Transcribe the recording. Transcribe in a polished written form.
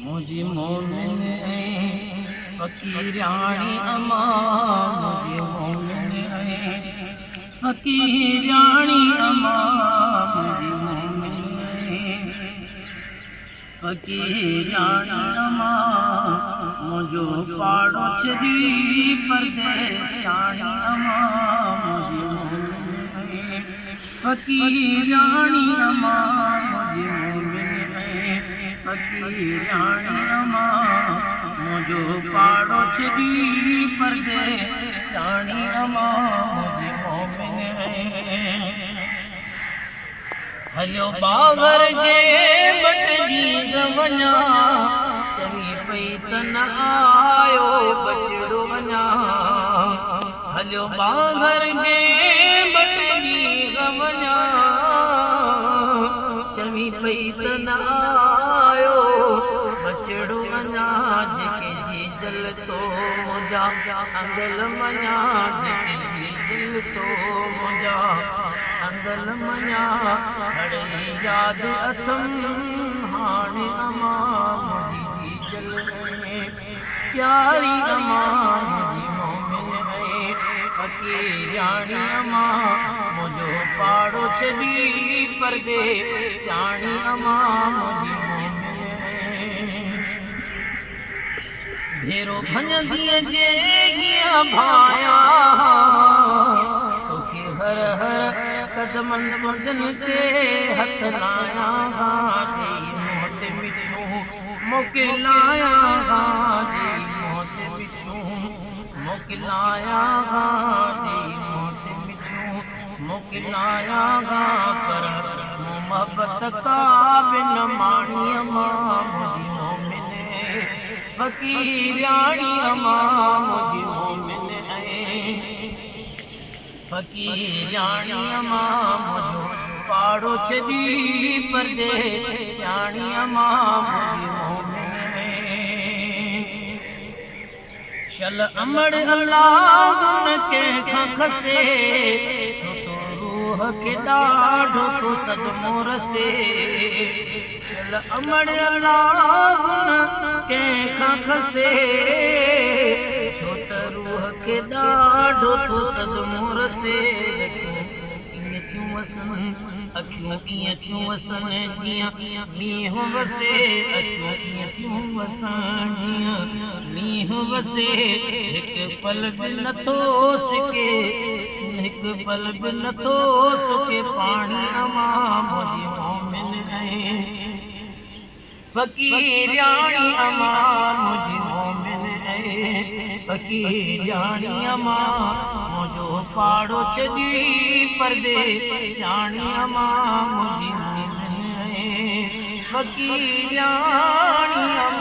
मुझी मोमिन फ़कीराणी अमा मुझी मोमिन फ़कीराणी अमा मुझी मोमिन फ़कीराणी अमा मुझो पाड़ो छदी परदेसियाणी अमा मुझी मोमिन फ़कीराणी अमा मुझी मोमिन फ़कीराणी अमा मुझो पाड़ो छदी परदेसियाणी अमा मुझी मोमिन हलो बागर जे बटजी गवना चवी पई त न आयो बचड़ो वञा हलो बागर जे बटजी गवना चवी पई त न आयो बचड़ो वञा जेके जी जल तो मुंहिंजा अंगल मञा जेके जी दिल तो मुंहिंजा अंगल मञा हड़े याद अथम हाणे अमा मुझी जी जल प्यारी अमा मुझी मोमिन फ़कीराणी अमा मुझो पाड़ो छदी परदेसियाणी अमा मुझी मोमिन भेरो भंजंदीअ जे गिया भाया तोखे हर हर कदमन मुर्दन ते हथ लाया गाजी मोहत मिठू मोकिलाया गाजी मोहत मिठू मोकिलाया गाजी मोहत मिठू मोकिलाया गा पर मोहब्बत का बिन माणी अमा मुझी मोमिन फ़कीराणी अमा मुझी मोमिन फ़कीराणी अमा मुझो पाड़ो छदी परदेसियाणी अमा मुझी मोमिन शल अमड़ अल्लाह के खां खसे छो तो रूह के ॾाढो तो सदमो रसे शल अमड़ अल्लाह के खां खसे छो त रूह के ॾाढो तो सदमो रसे क्यों वसन अखियों क्यों वसन जिया मींहुं वसे अखियों क्यों वसन जिया मींहुं वसे हिकु पल बि नथो सिके हिकु पल बि नथो सुके पाणी अमा मुझी मोमिन फ़कीराणी अमा मुझी मोमिन फ़कीराणी अमा मुझो पाड़ो छदी परदेसियाणी अमा मुझी मोमिन फ़कीराणी अमा